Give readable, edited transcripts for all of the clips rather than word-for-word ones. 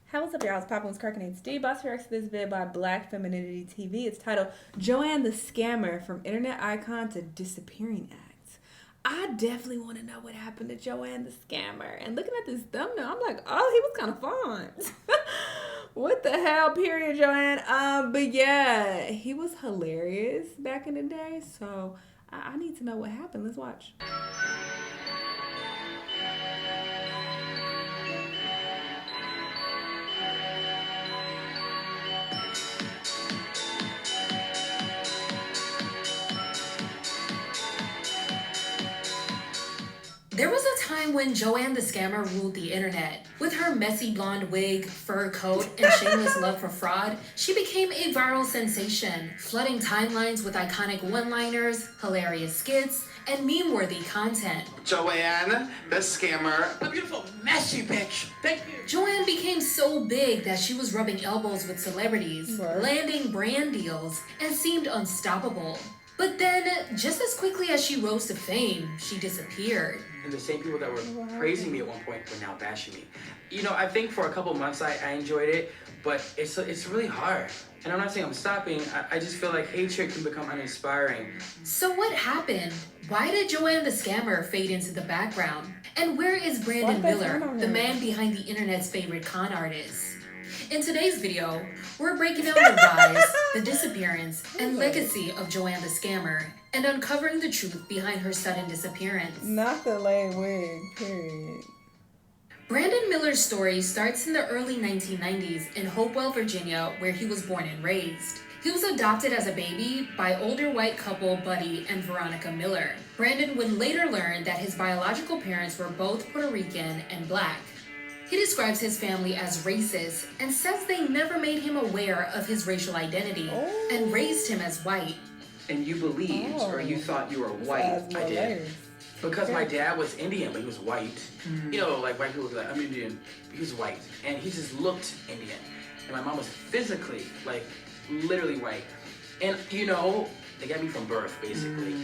Hey, what's up, y'all? It's Poppin' with Kirk and Steve. Boss reacts to this vid by Black Femininity TV. It's titled Joanne the Scammer, From Internet Icon to Disappearing Act. I definitely want to know what happened to Joanne the Scammer. And looking at this thumbnail, I'm like, oh, he was kind of fun. What the hell, period, Joanne? But yeah, he was hilarious back in the day. So I need to know what happened. Let's watch. There was a time when Joanne the Scammer ruled the internet. With her messy blonde wig, fur coat, and shameless love for fraud, she became a viral sensation, flooding timelines with iconic one-liners, hilarious skits, and meme-worthy content. Joanne the Scammer. A beautiful, messy bitch. Thank you. Joanne became so big that she was rubbing elbows with celebrities, landing brand deals, and seemed unstoppable. But then, just as quickly as she rose to fame, she disappeared. And the same people that were praising me at one point were now bashing me. You know, I think for a couple months I enjoyed it, but it's really hard. And I'm not saying I'm stopping, I just feel like hatred can become uninspiring. So what happened? Why did Joanne the Scammer fade into the background? And where is Branden Miller, the man behind the internet's favorite con artist? In today's video, we're breaking down the rise, the disappearance, and legacy of Joanne the Scammer, and uncovering the truth behind her sudden disappearance. Not the lame wig, period. Branden Miller's story starts in the early 1990s in Hopewell, Virginia, where he was born and raised. He was adopted as a baby by older white couple Buddy and Veronica Miller. Branden would later learn that his biological parents were both Puerto Rican and Black. He describes his family as racist and says they never made him aware of his racial identity and raised him as white. And you believed, or you thought you were white. I did. Because my dad was Indian, but he was white. You know, like white people would be like, I'm Indian. He was white. And he just looked Indian. And my mom was physically, like, literally white. And, you know, they got me from birth, basically.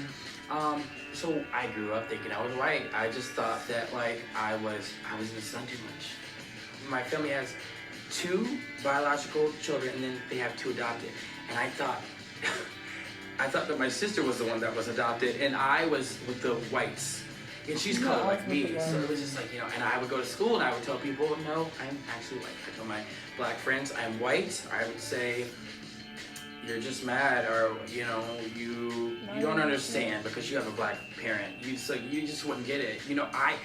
So I grew up thinking I was white. I just thought that, like, I was in the sun too much. My family has 2 biological children, and then they have 2 adopted. And I thought that my sister was the one that was adopted, and I was with the whites. And she's colored like me, so it was just like, you know, and I would go to school and I would tell people, no, I'm actually white. I tell my Black friends I'm white. I would say, you're just mad, or, you know, you don't understand because you have a Black parent. So you just wouldn't get it. You know, I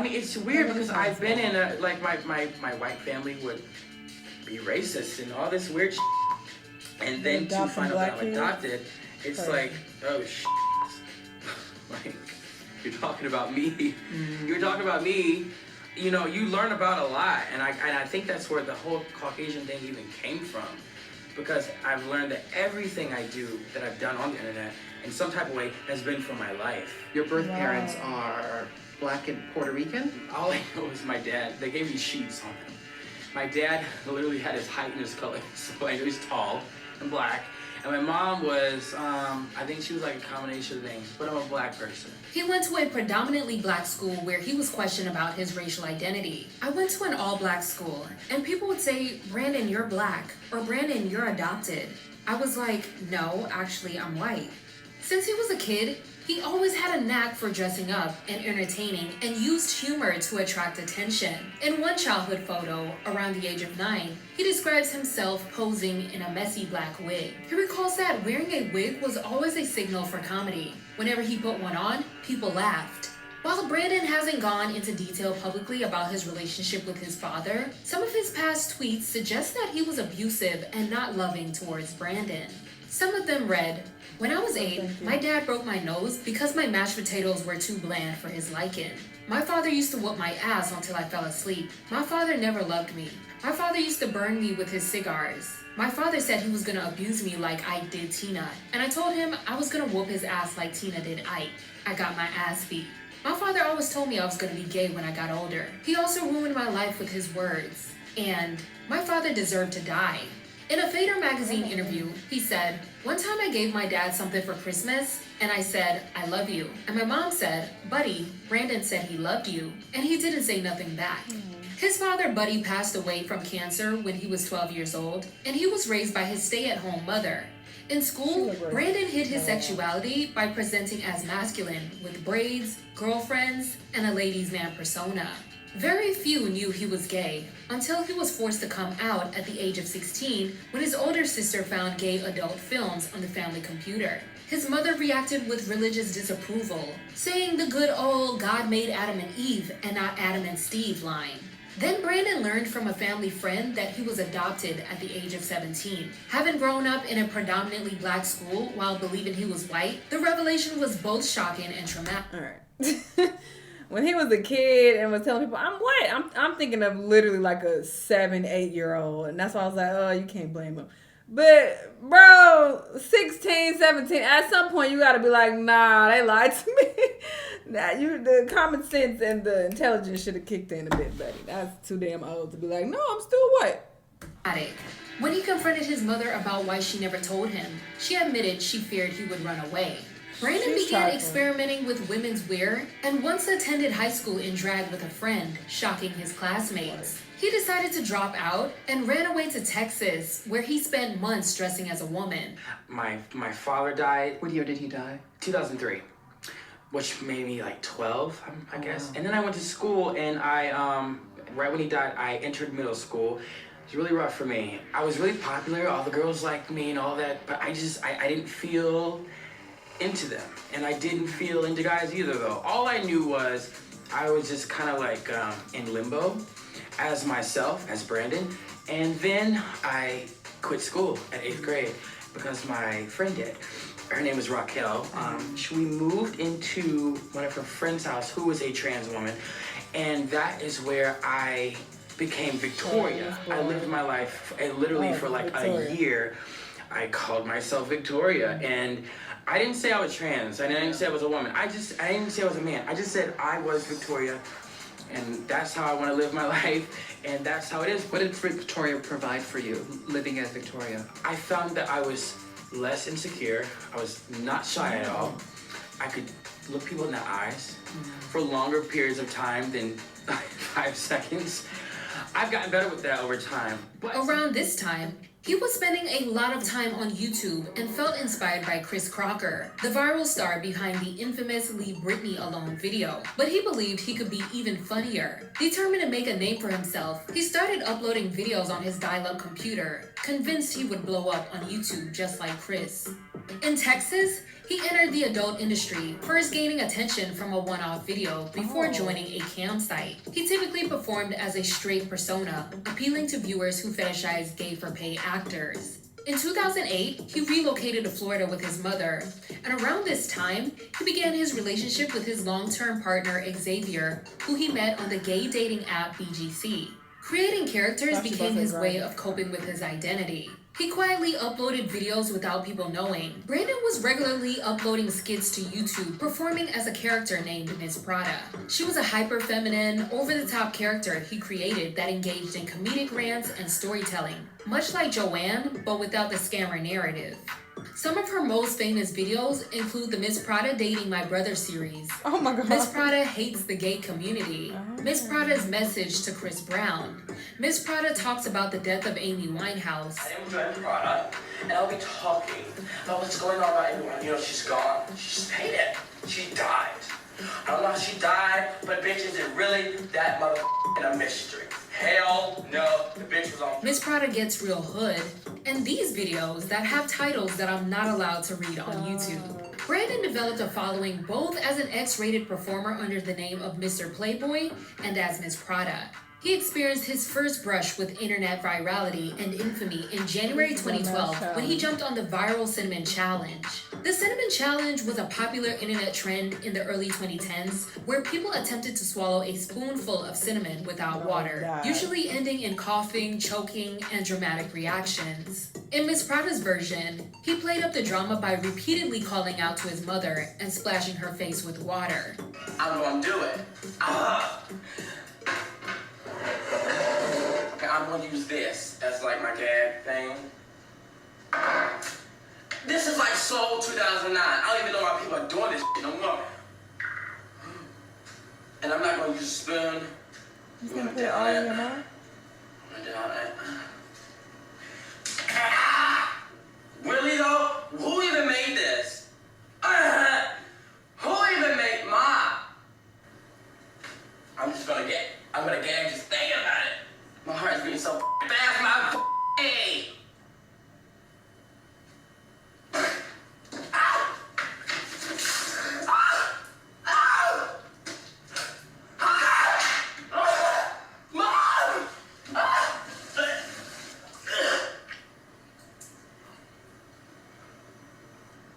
mean, it's weird because I've been in a, like, my white family would be racist and all this weird shit. And then to find out that I'm adopted, it's like, oh shit. Like, you're talking about me. You're talking about me. You know, you learn about a lot. And I think that's where the whole Caucasian thing even came from. Because I've learned that everything I do that I've done on the internet in some type of way has been for my life. Your birth parents are Black and Puerto Rican? All I know is my dad, they gave me sheets on him. My dad literally had his height and his color, so I knew he's tall and Black. And my mom was, I think she was like a combination of things, but I'm a Black person. He went to a predominantly Black school where he was questioned about his racial identity. I went to an all-Black school, and people would say, Branden, you're Black, or Branden, you're adopted. I was like, no, actually, I'm white. Since he was a kid, he always had a knack for dressing up and entertaining and used humor to attract attention. In one childhood photo, around the age of 9, he describes himself posing in a messy Black wig. He recalls that wearing a wig was always a signal for comedy. Whenever he put one on, people laughed. While Branden hasn't gone into detail publicly about his relationship with his father, some of his past tweets suggest that he was abusive and not loving towards Branden. Some of them read, when I was 8, my dad broke my nose because my mashed potatoes were too bland for his liking. My father used to whoop my ass until I fell asleep. My father never loved me. My father used to burn me with his cigars. My father said he was gonna abuse me like Ike did Tina, and I told him I was gonna whoop his ass like Tina did Ike. I got my ass beat. My father always told me I was gonna be gay when I got older. He also ruined my life with his words. And my father deserved to die. In a Fader magazine interview, he said, one time I gave my dad something for Christmas, and I said, I love you. And my mom said, buddy, Branden said he loved you, and he didn't say nothing back. His father, Buddy, passed away from cancer when he was 12 years old, and he was raised by his stay-at-home mother. In school, Branden hid his sexuality by presenting as masculine with braids, girlfriends, and a ladies' man persona. Very few knew he was gay until he was forced to come out at the age of 16 when his older sister found gay adult films on the family computer. His mother reacted with religious disapproval, saying the good old God made Adam and Eve and not Adam and Steve line. Then Branden learned from a family friend that he was adopted at the age of 17. Having grown up in a predominantly black school while believing he was white, the revelation was both shocking and traumatic. All right. When he was a kid and was telling people, I'm white, I'm thinking of literally like a 7-8-year-old. And that's why I was like, oh, you can't blame him. But, bro, 16, 17, at some point you got to be like, nah, they lied to me. The common sense and the intelligence should have kicked in a bit, buddy. That's too damn old to be like, no, I'm still white. When he confronted his mother about why she never told him, she admitted she feared he would run away. Branden began experimenting with women's wear and once attended high school in drag with a friend, shocking his classmates. He decided to drop out and ran away to Texas, where he spent months dressing as a woman. My father died. What year did he die? 2003, which made me like 12, I guess. And then I went to school, and right when he died, I entered middle school. It was really rough for me. I was really popular, all the girls liked me and all that, but I didn't feel into them. And I didn't feel into guys either, though. All I knew was I was just kind of like in limbo as myself, as Branden. And then I quit school at 8th grade because my friend did. Her name was Raquel. We moved into one of her friend's house, who was a trans woman. And that is where I became Victoria. I lived my life literally for like a year. I called myself Victoria, and I didn't say I was trans. I didn't say I was a woman. I didn't say I was a man. I just said I was Victoria, and that's how I want to live my life, and that's how it is. What did Victoria provide for you, living as Victoria? I found that I was less insecure. I was not shy at all. I could look people in the eyes for longer periods of time than 5 seconds. I've gotten better with that over time. But around this time, he was spending a lot of time on YouTube and felt inspired by Chris Crocker, the viral star behind the infamous Leave Britney Alone video. But he believed he could be even funnier. Determined to make a name for himself, he started uploading videos on his dial-up computer, convinced he would blow up on YouTube just like Chris. In Texas, he entered the adult industry, first gaining attention from a one-off video before joining a cam site. He typically performed as a straight persona, appealing to viewers who fetishize gay-for-pay actors. In 2008, he relocated to Florida with his mother, and around this time, he began his relationship with his long-term partner Xavier, who he met on the gay dating app BGC. Creating characters became his way of coping with his identity. He quietly uploaded videos without people knowing. Branden was regularly uploading skits to YouTube, performing as a character named Miss Prada. She was a hyper-feminine, over-the-top character he created that engaged in comedic rants and storytelling, much like Joanne, but without the scammer narrative. Some of her most famous videos include the Miss Prada Dating My Brother series, Oh my god. Miss Prada Hates the Gay Community, Miss Prada's Message to Chris Brown, Miss Prada Talks about the Death of Amy Winehouse. I am Joanne Prada, and I'll be talking about what's going on about everyone. You know, she's gone. She's paid it. She died. I don't know how she died, but bitch, is it really that motherfucking a mystery? Hell no, the bitch was on. Miss Prada Gets Real Hood, and these videos that have titles that I'm not allowed to read on YouTube. Branden developed a following both as an X-rated performer under the name of Mr. Playboy and as Miss Prada. He experienced his first brush with internet virality and infamy in January 2012 when he jumped on the viral Cinnamon Challenge. The Cinnamon Challenge was a popular internet trend in the early 2010s where people attempted to swallow a spoonful of cinnamon without water, usually ending in coughing, choking, and dramatic reactions. In Miss Prada's version, he played up the drama by repeatedly calling out to his mother and splashing her face with water. I'm gonna do it. Okay, I'm gonna use this as like my gag thing. This is like Soul 2009. I don't even know why people are doing this no more. And I'm not gonna use a spoon. You gonna put it all in your mouth? I'm down it. Really though? Who even made this? Who even made mine? I'm gonna gag just thinking about it. My heart's beating so fast, my hey.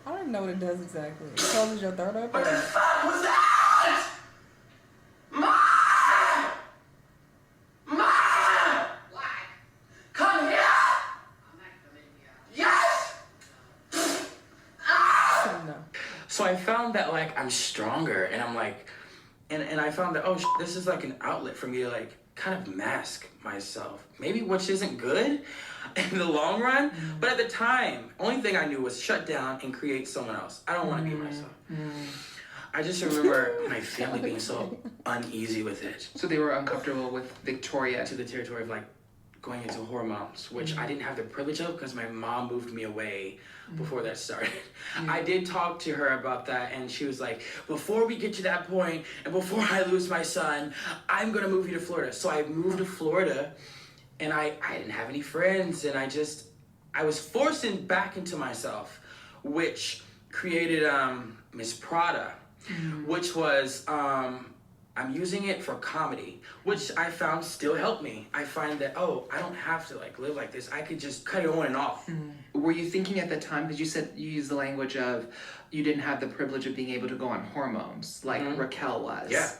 I don't even know what it does exactly. It closes your throat What open. the fuck was that? Mom! Mom! Come here! Yes! No. So I found that like I'm stronger, and I'm like, and I found that this is like an outlet for me to like kind of mask myself, maybe, which isn't good in the long run. But at the time, only thing I knew was shut down and create someone else. I don't want to be myself. I just remember my family being so uneasy with it. So they were uncomfortable with Victoria. To the territory of like going into hormones, which I didn't have the privilege of because my mom moved me away before that started. I did talk to her about that, and she was like, before we get to that point and before I lose my son, I'm gonna move you to Florida. So I moved to Florida, and I didn't have any friends, and I was forcing back into myself, which created Miss Prada, which was I'm using it for comedy, which I found still helped me. I find that, I don't have to like live like this. I could just cut it on and off. Were you thinking at the time, because you said you used the language of you didn't have the privilege of being able to go on hormones like Raquel was? Yeah.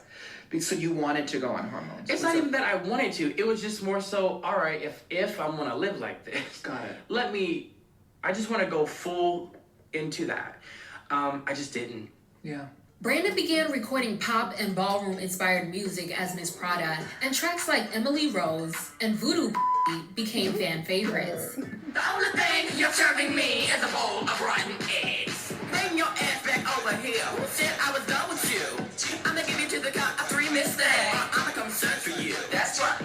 So you wanted to go on hormones? It's not even that I wanted to. It was just more so, all right, if I'm gonna live like this, Got it. I just want to go full into that. I just didn't. Yeah. Branden began recording pop and ballroom-inspired music as Miss Prada, and tracks like Emily Rose and Voodoo became fan favorites. The only thing you're serving me is a bowl of rotten eggs. Bring your ass back over here. Who said I was done with you? I'ma give you to the count of 3, Miss Thing. I'ma come search for you. That's right.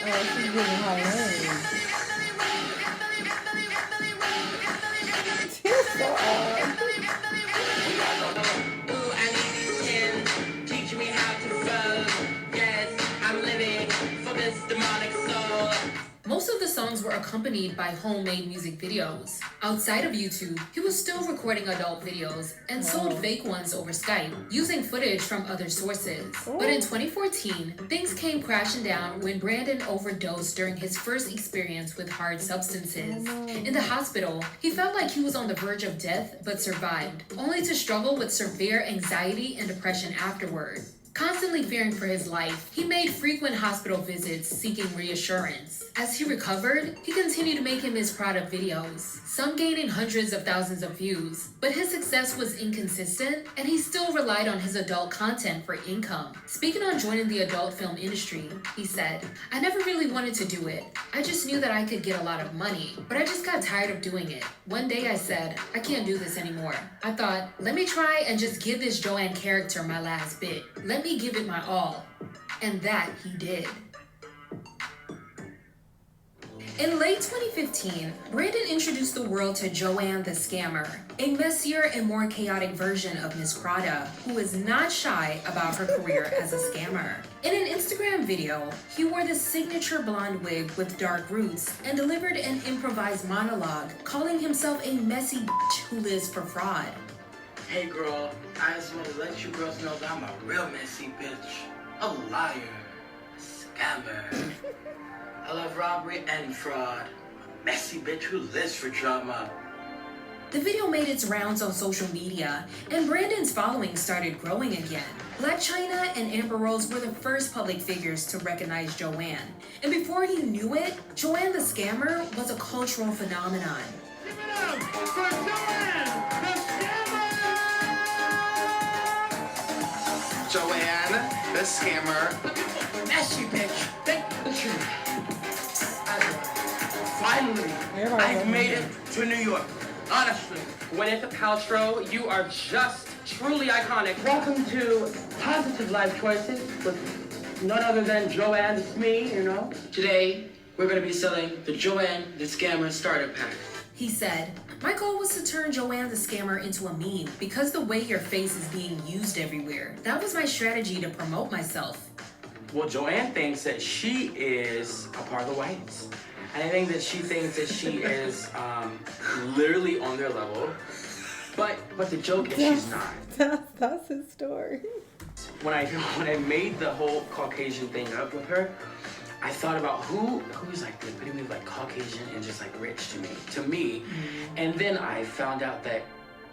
Oh, she's giving hilarious. She's so odd. Ooh, I need these hands. Teach me how to roll. Yes, I'm living for this demonic soul. Most of the songs were accompanied by homemade music videos. Outside of YouTube, he was still recording adult videos and sold fake ones over Skype, using footage from other sources. But in 2014, things came crashing down when Branden overdosed during his first experience with hard substances. In the hospital, he felt like he was on the verge of death but survived, only to struggle with severe anxiety and depression afterward. Constantly fearing for his life, he made frequent hospital visits seeking reassurance. As he recovered, he continued making Miss Prada videos, some gaining hundreds of thousands of views, but his success was inconsistent, and he still relied on his adult content for income. Speaking on joining the adult film industry, he said, "I never really wanted to do it. I just knew that I could get a lot of money, but I just got tired of doing it. One day I said, I can't do this anymore. I thought, let me try and just give this Joanne character my last bit. Let me give it my all." And that he did. In late 2015, Branden introduced the world to Joanne the Scammer, a messier and more chaotic version of Miss Prada, who is not shy about her career as a scammer. In an Instagram video, he wore the signature blonde wig with dark roots and delivered an improvised monologue, calling himself a messy bitch who lives for fraud. Hey girl, I just want to let you girls know that I'm a real messy bitch. A liar. A scammer. I love robbery and fraud. I'm a messy bitch who lives for drama. The video made its rounds on social media, and Branden's following started growing again. Blac Chyna and Amber Rose were the first public figures to recognize Joanne, and before he knew it, Joanne the Scammer was a cultural phenomenon. Give it up for Joanne the Scammer! Joanne the Scammer. Messy bitch. Thank you. Finally, Everybody I've loves made me. it to New York. Honestly, Gwyneth Paltrow, you are just truly iconic. Welcome to Positive Life Choices with none other than Joanne, it's me, you know. Today, we're going to be selling the Joanne the Scammer Starter Pack. He said, "My goal was to turn Joanne the Scammer into a meme because the way your face is being used everywhere. That was my strategy to promote myself." Well, Joanne thinks that she is a part of the whites. And I think that she thinks that she is literally on their level. But the joke is she's not. That's his story. When I made the whole Caucasian thing up with her, I thought about who's like the epitome of like Caucasian and just like rich to me. And then I found out that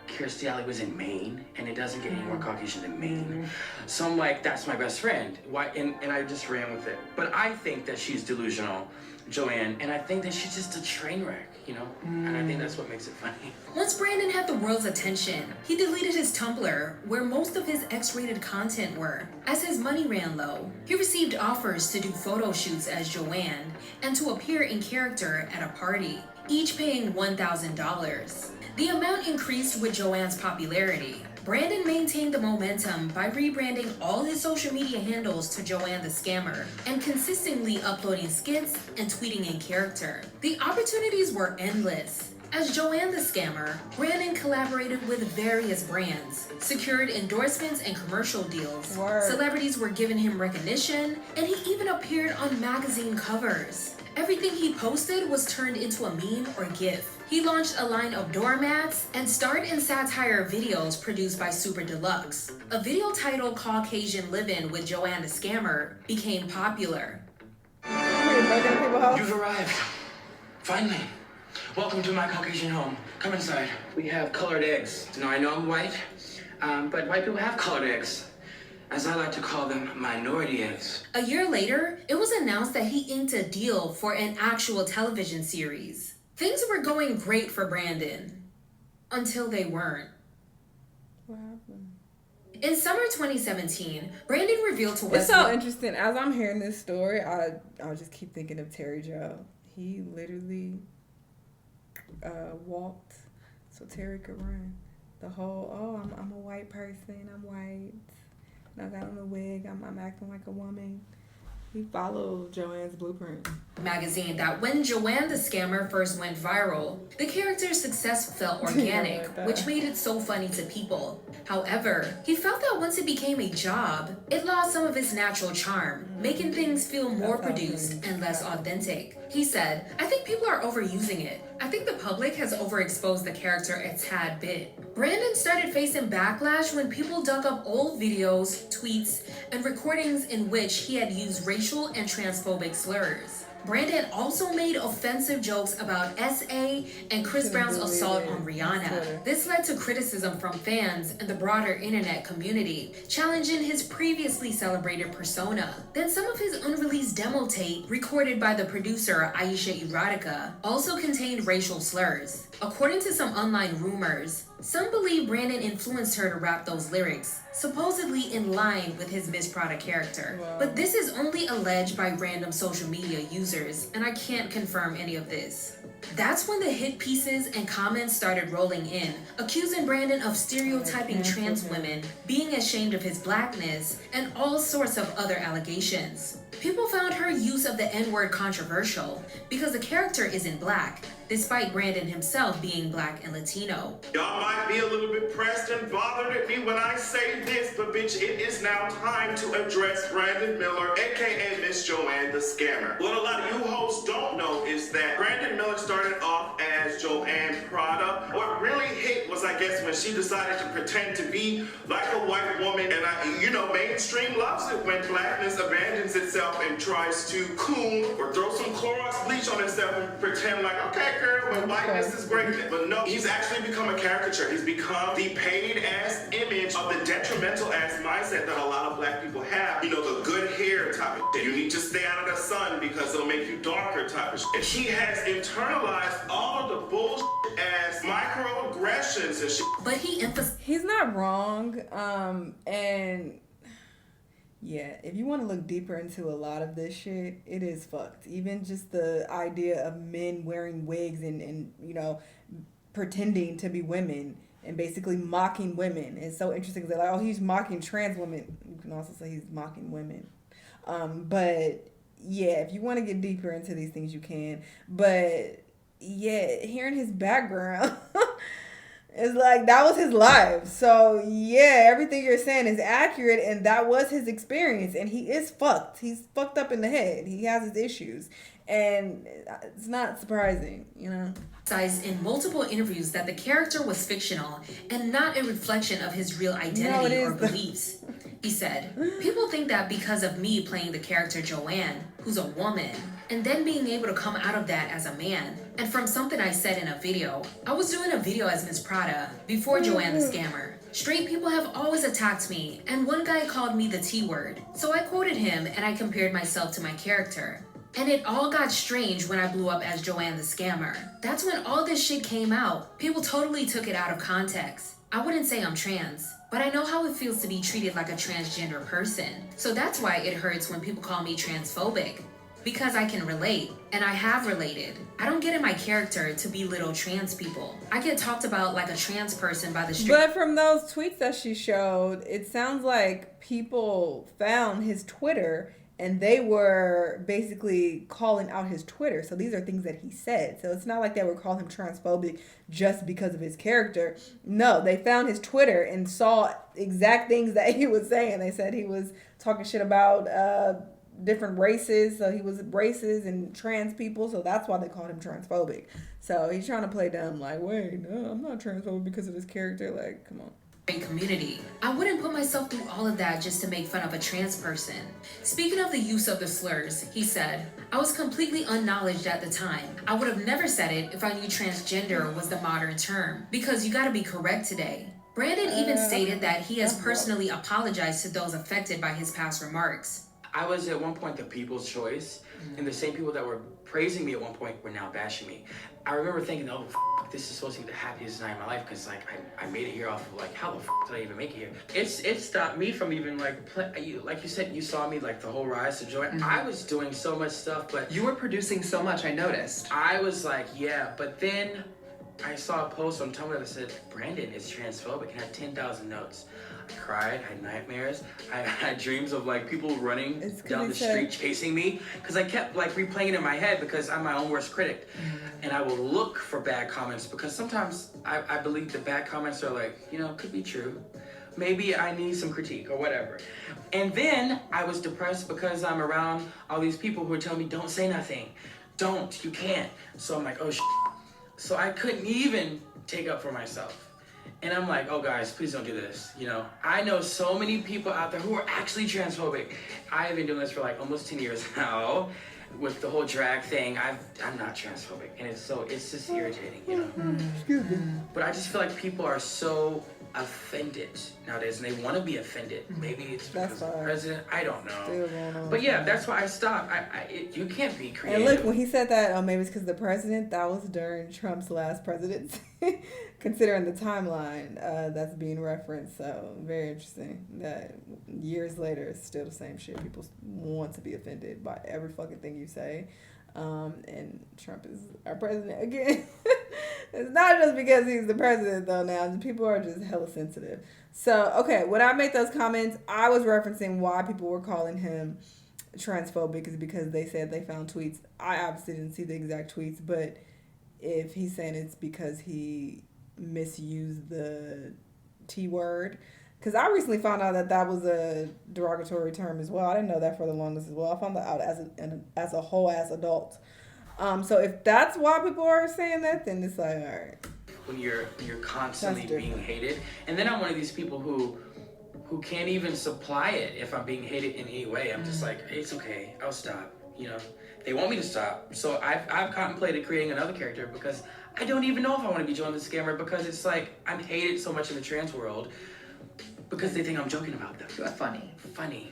Kirstie Alley was in Maine, and it doesn't get any more Caucasian than Maine. So I'm like, that's my best friend. Why? And I just ran with it. But I think that she's delusional, Joanne, and I think that she's just a train wreck, you know? And I think that's what makes it funny. Once Branden had the world's attention, he deleted his Tumblr, where most of his X-rated content were. As his money ran low, he received offers to do photo shoots as Joanne and to appear in character at a party, each paying $1,000. The amount increased with Joanne's popularity. Branden maintained the momentum by rebranding all his social media handles to Joanne the Scammer and consistently uploading skits and tweeting in character. The opportunities were endless. As Joanne the Scammer, Branden collaborated with various brands, secured endorsements and commercial deals. Celebrities were giving him recognition, and he even appeared on magazine covers. Everything he posted was turned into a meme or GIF. He launched a line of doormats and starred in satire videos produced by Super Deluxe. A video titled Caucasian Livin' with Joanne the Scammer became popular. You've arrived. Finally. Welcome to my Caucasian home. Come inside. We have colored eggs. Now, I know I'm white, but white people have colored eggs. As I like to call them, minority eggs. A year later, it was announced that he inked a deal for an actual television series. Things were going great for Branden. Until they weren't. What happened? In summer 2017, Branden revealed to It's Westwood... so interesting. As I'm hearing this story, I just keep thinking of Terry Joe. He literally walked so Terry could run. The whole, I'm a white person, I'm white. And I got on a wig, I'm acting like a woman. He followed Joanne's blueprint. Magazine that when Joanne the Scammer first went viral, the character's success felt organic, which made it so funny to people. However, he felt that once it became a job, it lost some of its natural charm, making things feel more produced and less authentic. He said, "I think people are overusing it. I think the public has overexposed the character a tad bit." Branden started facing backlash when people dug up old videos, tweets, and recordings in which he had used racial and transphobic slurs. Branden also made offensive jokes about SA and Chris Brown's assault on Rihanna. This led to criticism from fans and the broader internet community, challenging his previously celebrated persona. Then some of his unreleased demo tape, recorded by the producer Aisha Erotica, also contained racial slurs. According to some online rumors, some believe Branden influenced her to rap those lyrics, supposedly in line with his Miss Prada character. But this is only alleged by random social media users, and I can't confirm any of this. That's when the hit pieces and comments started rolling in, accusing Branden of stereotyping trans women, being ashamed of his blackness, and all sorts of other allegations. People found her use of the N-word controversial because the character isn't black, despite Branden himself being black and Latino. Y'all might be a little bit pressed and bothered at me when I say this, but bitch, it is now time to address Branden Miller, aka Miss Joanne the Scammer. What a lot of you hosts don't know is that Branden Miller started off as Joanne Prada. What really hit was, I guess, when she decided to pretend to be like a white woman, and mainstream loves it when blackness abandons itself and tries to coon or throw some Clorox bleach on itself and pretend like, okay, girl, well, whiteness is great. But no, he's actually become a caricature. He's become the paid-ass image of the detrimental-ass mindset that a lot of black people have. You know, the good hair type of shit. You need to stay out of the sun because it'll make you darker type of shit. And he has internalized all of the bullshit as microaggressions and shit. But he emphasized... He's not wrong, and... yeah, if you want to look deeper into a lot of this shit, it is fucked. Even just the idea of men wearing wigs and pretending to be women and basically mocking women. It's so interesting because they're like, oh, he's mocking trans women. You can also say he's mocking women. But yeah, if you want to get deeper into these things, you can. But yeah, hearing his background, it's like that was his life. So yeah, everything you're saying is accurate, and that was his experience. And he is fucked. He's fucked up in the head. He has his issues, and it's not surprising, you know. In multiple interviews that the character was fictional and not a reflection of his real identity or beliefs. He said, people think that because of me playing the character Joanne, who's a woman, and then being able to come out of that as a man, and from something I said in a video, I was doing a video as Miss Prada before Joanne the Scammer. Straight people have always attacked me, and one guy called me the T-word. So I quoted him and I compared myself to my character. And it all got strange when I blew up as Joanne the Scammer. That's when all this shit came out. People totally took it out of context. I wouldn't say I'm trans, but I know how it feels to be treated like a transgender person. So that's why it hurts when people call me transphobic. Because I can relate, and I have related. I don't get in my character to belittle trans people. I get talked about like a trans person by the street. But from those tweets that she showed, it sounds like people found his Twitter and they were basically calling out his Twitter. So these are things that he said. So it's not like they would call him transphobic just because of his character. No, they found his Twitter and saw exact things that he was saying. They said he was talking shit about different races. So he was races and trans people. So that's why they called him transphobic. So he's trying to play dumb like, wait, no, I'm not transphobic because of his character. Like, come on. Community. I wouldn't put myself through all of that just to make fun of a trans person. Speaking of the use of the slurs, he said, I was completely unknowledged at the time. I would have never said it if I knew transgender was the modern term, because you gotta be correct today. Branden even stated that he has personally apologized to those affected by his past remarks. I was at one point the people's choice, and the same people that were praising me at one point were now bashing me. I remember thinking, oh, this is supposed to be the happiest night of my life, because like I made it here off of like, how the did I even make it here? It stopped me from even like you said, you saw me like the whole rise to joy. I was doing so much stuff, but you were producing so much, I noticed. I was like, yeah, but then I saw a post on Tumblr that said Branden is transphobic and had 10,000 notes. I cried, I had nightmares, I had dreams of like people running down the street chasing me, because I kept like replaying it in my head because I'm my own worst critic. And I will look for bad comments because sometimes I believe that bad comments are like, you know, could be true. Maybe I need some critique or whatever. And then I was depressed because I'm around all these people who are telling me, don't say nothing. Don't, you can't. So I'm like, oh shit. So I couldn't even take up for myself. And I'm like, oh guys, please don't do this. You know, I know so many people out there who are actually transphobic. I have been doing this for like almost 10 years now. With the whole drag thing, I'm not transphobic, and it's just irritating, you know. Excuse me. But I just feel like people are so offended nowadays, and they want to be offended. Maybe it's because of the president. I don't know. But yeah, that's why I stopped. You can't be creative. And look, when he said that, maybe it's because the president, that was during Trump's last presidency. Considering the timeline that's being referenced, so very interesting that years later it's still the same shit. People want to be offended by every fucking thing you say, and Trump is our president again. It's not just because he's the president though. Now people are just hella sensitive. So okay, when I made those comments, I was referencing why people were calling him transphobic is because they said they found tweets. I obviously didn't see the exact tweets, but if he's saying it's because he misused the T word, because I recently found out that was a derogatory term as well. I didn't know that for the longest as well. I found that out as a whole ass adult. So if that's why people are saying that, then it's like, all right. When you're constantly being hated, and then I'm one of these people who can't even supply it if I'm being hated in any way. I'm just like, it's okay, I'll stop. You know, they want me to stop, so I've contemplated creating another character because I don't even know if I want to be Joanne the Scammer, because it's like I'm hated so much in the trans world because they think I'm joking about them. You're funny.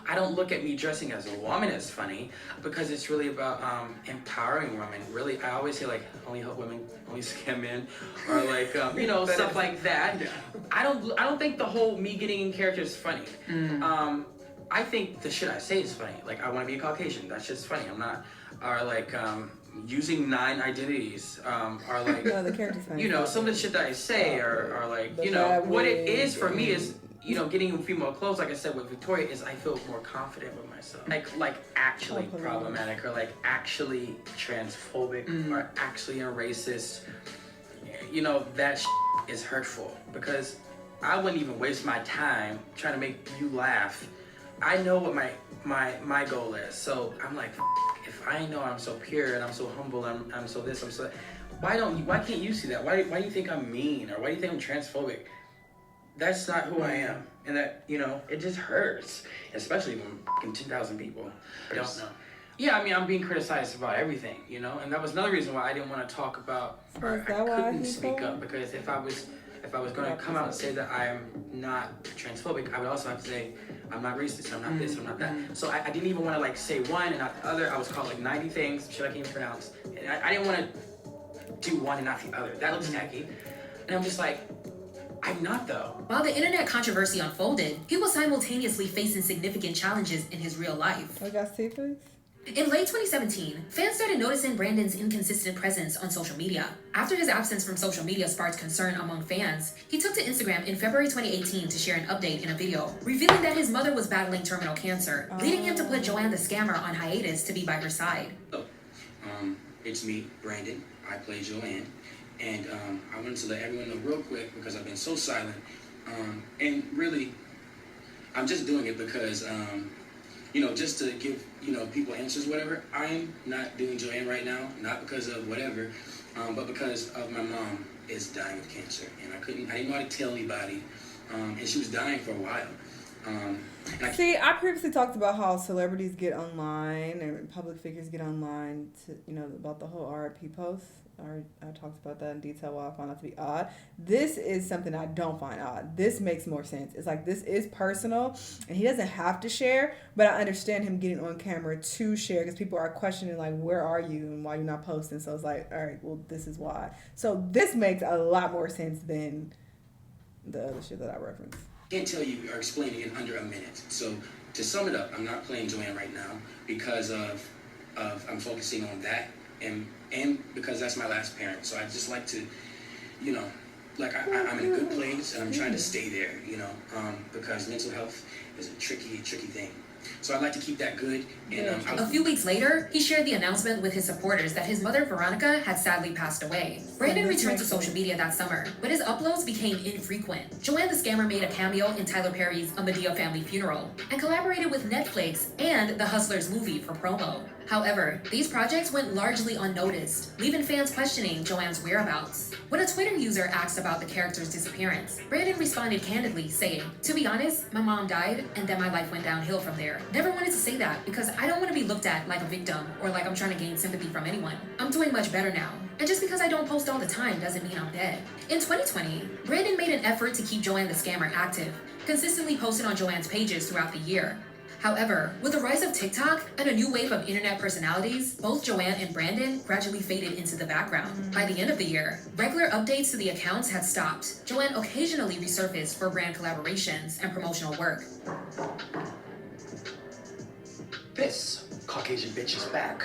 I don't look at me dressing as a woman as funny because it's really about empowering women. Really, I always say like only help women, only scam men, or like you know, stuff like that. Yeah. I don't think the whole me getting in character is funny. I think the shit I say is funny. Like, I want to be a Caucasian. That's just funny. I'm not, or like, using 9 identities, or like, No, the character's funny. you know, some of the shit that I say are like, you know, what it is for me is, you know, getting female clothes, like I said with Victoria, is I feel more confident with myself. Like actually problematic, or like actually transphobic, or actually a racist. You know, that is hurtful, because I wouldn't even waste my time trying to make you laugh. I know what my goal is. So I'm like, if I know I'm so pure and I'm so humble, I'm so this, I'm so that, why can't you see that? Why do you think I'm mean, or why do you think I'm transphobic? That's not who I am. And that, you know, it just hurts. Especially when 10,000 people don't know. Yeah, I mean, I'm being criticized about everything, you know? And that was another reason why I didn't want to talk about, or I couldn't speak up, because if I was going to come out and say that I am not transphobic, I would also have to say I'm not racist, I'm not this, I'm not that. So I didn't even want to like say one and not the other. I was called like 90 things, shit I can't even pronounce. And I didn't want to do one and not the other. That looks tacky. And I'm just like, I'm not though. While the internet controversy unfolded, he was simultaneously facing significant challenges in his real life. I got seafood. In late 2017, fans started noticing Branden's inconsistent presence on social media. After his absence from social media sparked concern among fans, he took to Instagram in February 2018 to share an update in a video, revealing that his mother was battling terminal cancer, leading him to put Joanne the Scammer on hiatus to be by her side. Oh, it's me, Branden. I play Joanne. And I wanted to let everyone know real quick, because I've been so silent. And really, I'm just doing it because, you know, just to give, you know, people answers, whatever. I'm not doing Joanne right now, not because of whatever, but because of my mom is dying of cancer. And I didn't know how to tell anybody. And she was dying for a while. See, I previously talked about how celebrities get online and public figures get online to, you know, about the whole RIP post. I talked about that in detail why I found that to be odd. This is something I don't find odd. This makes more sense. It's like, this is personal and he doesn't have to share, but I understand him getting on camera to share because people are questioning like, where are you and why you're not posting? So it's like, all right, well, this is why. So this makes a lot more sense than the other shit that I referenced. Can't tell you or explain it in under a minute. So to sum it up, I'm not playing Joanne right now because of I'm focusing on that and because that's my last parent. So I just like to, you know, like I'm in a good place and I'm trying to stay there, you know, because mental health is a tricky thing. So I'd like to keep that good. And a few weeks later, he shared the announcement with his supporters that his mother, Veronica, had sadly passed away. Branden returned to social media that summer, but his uploads became infrequent. Joanne the Scammer made a cameo in Tyler Perry's A Medea Family Funeral and collaborated with Netflix and The Hustlers movie for promo. However, these projects went largely unnoticed, leaving fans questioning Joanne's whereabouts. When a Twitter user asked about the character's disappearance, Branden responded candidly, saying, "To be honest, my mom died, and then my life went downhill from there. Never wanted to say that because I don't want to be looked at like a victim or like I'm trying to gain sympathy from anyone. I'm doing much better now. And just because I don't post all the time doesn't mean I'm dead." In 2020, Branden made an effort to keep Joanne the Scammer active, consistently posting on Joanne's pages throughout the year. However, with the rise of TikTok and a new wave of internet personalities, both Joanne and Branden gradually faded into the background. By the end of the year, regular updates to the accounts had stopped. Joanne occasionally resurfaced for brand collaborations and promotional work. this Caucasian bitch is back.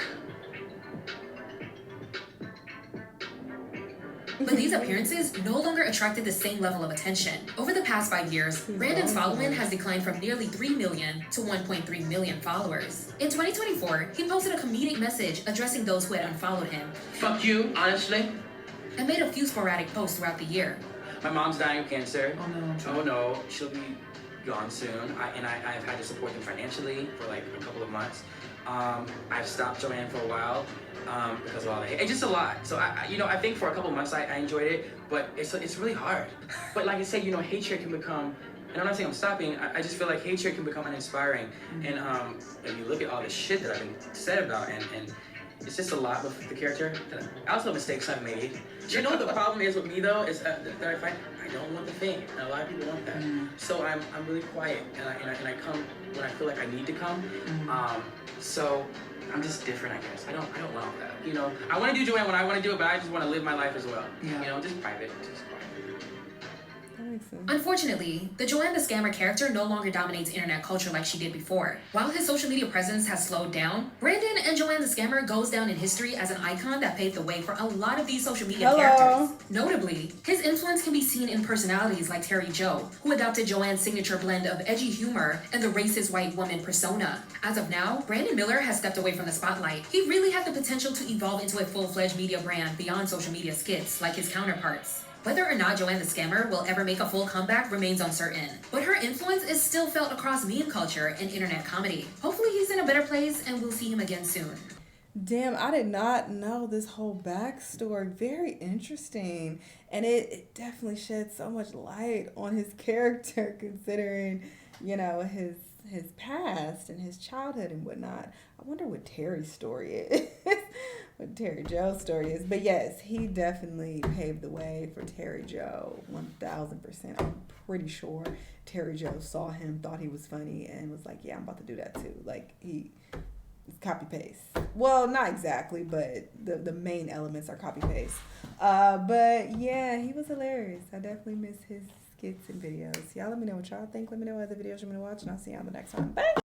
But these appearances no longer attracted the same level of attention. Over the past 5 years, Branden's following has declined from nearly 3 million to 1.3 million followers. In 2024, he posted a comedic message addressing those who had unfollowed him. Fuck you, honestly. And made a few sporadic posts throughout the year. My mom's dying of cancer. Oh no. She'll be gone soon. I've had to support them financially for like a couple of months. I've stopped Joanne for a while. Because of all the hate. It's just a lot. So I think for a couple months I enjoyed it, but it's really hard. But like I said, hatred can become, and I'm not saying I'm stopping, I just feel like hatred can become uninspiring. And if you look at all the shit that I've been said about, and it's just a lot with the character. Also mistakes I've made. You know what the problem is with me though, is that I find I don't want the fame, and a lot of people want that. So I'm really quiet, and I come when I feel like I need to come. So I'm just different, I guess. I don't want that. I want to do Joanne when I want to do it, but I just want to live my life as well. Yeah. Just private, just quiet. That makes sense. Unfortunately, the Joanne the Scammer character no longer dominates internet culture like she did before. While his social media presence has slowed down, Branden and Joanne the Scammer goes down in history as an icon that paved the way for a lot of these social media characters. Notably, his influence can be seen in personalities like Terry Joe, who adopted Joanne's signature blend of edgy humor and the racist white woman persona. As of now, Branden Miller has stepped away from the spotlight. He really had the potential to evolve into a full-fledged media brand beyond social media skits like his counterparts. Whether or not Joanne the Scammer will ever make a full comeback remains uncertain, but her influence is still felt across meme culture and internet comedy. Hopefully he's in a better place and we'll see him again soon. Damn, I did not know this whole backstory. Very interesting. And it definitely sheds so much light on his character, considering, you know, his past and his childhood and whatnot. I wonder what Terry's story is. What Terry Joe's story is. But yes, he definitely paved the way for Terry Joe, 1000%. I'm pretty sure Terry Joe saw him, thought he was funny, and was like, yeah, I'm about to do that too. Like, it's copy paste. Well, not exactly, but the main elements are copy paste. But yeah, he was hilarious. I definitely miss his skits and videos. Y'all let me know what y'all think. Let me know what other videos you want to watch, and I'll see y'all the next time. Bye!